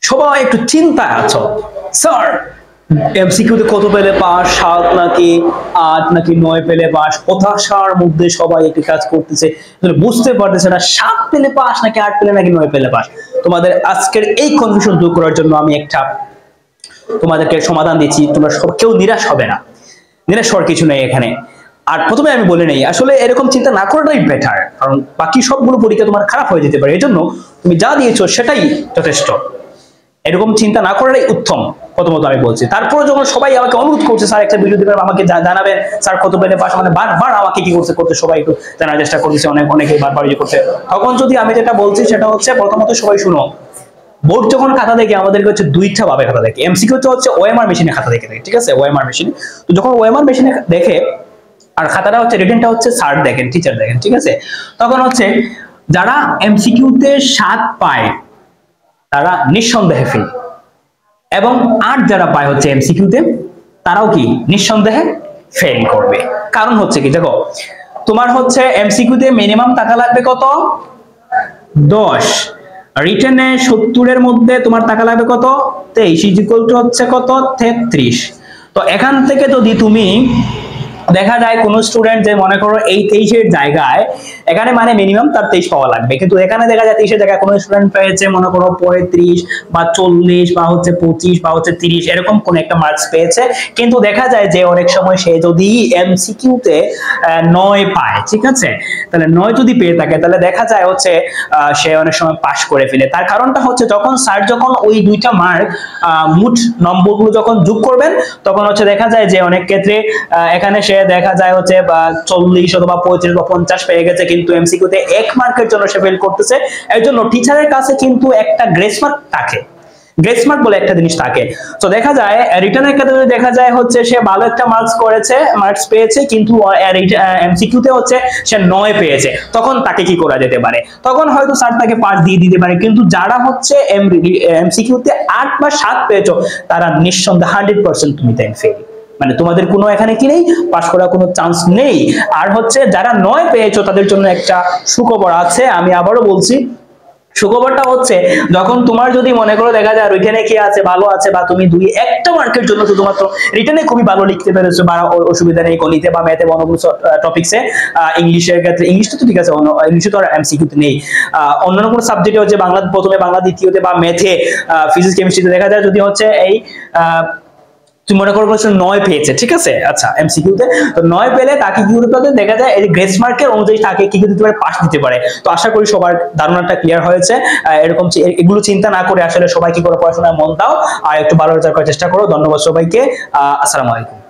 সবাই একটু চিন্তায় আছো, স্যার এমসিকিউতে কত পেলে পাস, 7 নাকি 8 নাকি 9 পেলে পাস, হতাশার মধ্যে সবাই একটি কাজ করতেছে, বুঝতে পারতেছে না 7 পেলে পাস নাকি 8 পেলে নাকি 9 পেলে পাস। তোমাদের আজকের এই কনফিউশন দূর করার জন্য আমি একটা তোমাদেরকে সমাধান দিচ্ছি। তোমরা কেউ নিরাশ হবে না, নিরাশ হওয়ার কিছু নেই এখানে। আর প্রথমে আমি বলে নেই, আসলে এরকম চিন্তা না করাটাই বেটার, কারণ বাকি সবগুলো পরীক্ষা তোমার খারাপ হয়ে যেতে পারে। এই জন্য তুমি যা দিয়েছো সেটাই যথেষ্ট, এরকম চিন্তা না করাটাই উত্তম। প্রথমত আমি বলছি, তারপরে যখন সবাই আমাকে অনুরোধ করছে স্যার একটা ভিডিও দিবেন, আমাকে জানাবেন স্যার কত পেলে পাস, মানে বারবার আমাকে কি করতে সবাই একটু জানার চেষ্টা করতেছে, অনেকে বারবার করছে। তখন যদি আমি যেটা বলছি সেটা হচ্ছে, প্রথমত সবাই শুনো, বোর্ড যখন খাতা দেখে আমাদেরকে হচ্ছে দুইটা ভাবে খাতা দেখে। এমসিকিউ তো হচ্ছে ওএমআর মেশিনে খাতা দেখে, ঠিক আছে, ওএমআর মেশিনে। তো যখন ওএমআর মেশিনে দেখে আর খাতাটা হচ্ছে রিটেনটা হচ্ছে স্যার দেখেন, টিচার দেখেন, ঠিক আছে, তখন হচ্ছে যারা এমসিকিউতে 7 পায় তারা নিঃসন্দেহে ফেল, এবং 8 যারা পায় হচ্ছে এমসিকিউতে তারাও কি নিঃসন্দেহে ফেল করবে। কারণ হচ্ছে কি, দেখো তোমার হচ্ছে এমসিকিউতে মিনিমাম টাকা লাগবে কত, 10, রিটেনে 70 এর মধ্যে তোমার টাকা লাগবে কত, 23 ইকুয়াল টু হচ্ছে কত, 33। তো এখান থেকে যদি তুমি দেখা যায় কোন স্টুডেন্ট যে মনে করো এই 23 এর জায়গায়, এখানে মানে মিনিমাম তার 23 পাওয়া লাগবে, কিন্তু এখানে দেখা যায় 23 এর জায়গায় কোন স্টুডেন্ট পেয়েছে মনে করো 35 বা 40 বা হচ্ছে 25 বা হচ্ছে 30, এরকম কোন একটা মার্কস পেয়েছে। কিন্তু দেখা যায় যে অনেক সময় সে যদি এমসিকিউতে 9 পায়, ঠিক আছে, তাহলে 9 যদি পেয়ে থাকে তাহলে দেখা যায় হচ্ছে সে অনেক সময় পাস করে ফেলে। তার কারণটা হচ্ছে যখন স্যার যখন ওই দুইটা মার্ক মোট নম্বরগুলো যখন যোগ করবেন, তখন হচ্ছে দেখা যায় যে অনেক ক্ষেত্রে এখানে সে দেখা যায় হচ্ছে 40 অথবা 35 বা 50 পেয়ে গেছে, কিন্তু এমসিকিউতে 1 মার্কের জন্য সে ফেল করতেছে। এর জন্য টিচারের কাছে কিন্তু একটা গ্রেস মার্ক থাকে, গ্রেস মার্ক বলে একটা জিনিস থাকে। তো দেখা যায় রিটার্নের ক্ষেত্রে দেখা যায় হচ্ছে সে ভালো একটা মার্কস পেয়েছে, কিন্তু এমসিকিউতে হচ্ছে সে 9 পেয়েছে, তখন তাকে কি করা যেতে পারে, তখন হয়তো স্যার তাকে পাস দিয়ে দিতে পারে। কিন্তু যারা হচ্ছে এমসিকিউতে 8 বা 7 পেয়েছো তারা নিঃসন্দেহে 100% তুমি তাই ফেল, মানে তোমাদের কোনো এখানে কি নেই, পাস করার কোনো চান্স নেই। আর হচ্ছে যারা 9 পেয়েছো তাদের জন্য একটা সুখবর আছে, আমি আবারও বলছি, সুখবরটা হচ্ছে যখন তোমার যদি মনে করো দেখা যায় রিটেনে কি আছে, ভালো আছে, বা তুমি একটা মার্কের জন্য শুধুমাত্র রিটেনে খুবই ভালো লিখতে পেরেছো, বা অসুবিধা নেই গণিতে বা ম্যাথে বা অন্য টপিকসে, ইংলিশের ক্ষেত্রে ইংলিশটা তো ঠিক আছে, ইংলিশে তো আর এমসিকিউতে নেই, অন্যান্য কোনো সাবজেক্টে হচ্ছে বাংলা প্রথমে, বাংলা দ্বিতীয়তে, বা ম্যাথে, ফিজিক্স কেমিস্ট্রিতে দেখা যায় যদি হচ্ছে এই তুমি মনে করো 9 পেয়েছে, ঠিক আছে, আচ্ছা এমসিকিউতে তো 9 পেলে তাকে কি করতে হবে, দেখা যায় এই গ্রেস মার্কের অনুযায়ী তাকে কি দিতে পারে, পাস দিতে পারে। তো আশা করি সবার ধারণাটা ক্লিয়ার হয়েছে। এরকম এগুলো চিন্তা না করে আসলে সবাই কি করে পড়াশোনায় মন দাও আর একটু ভালো রেজাল্ট করার চেষ্টা করো। ধন্যবাদ সবাইকে, আসসালামু আলাইকুম।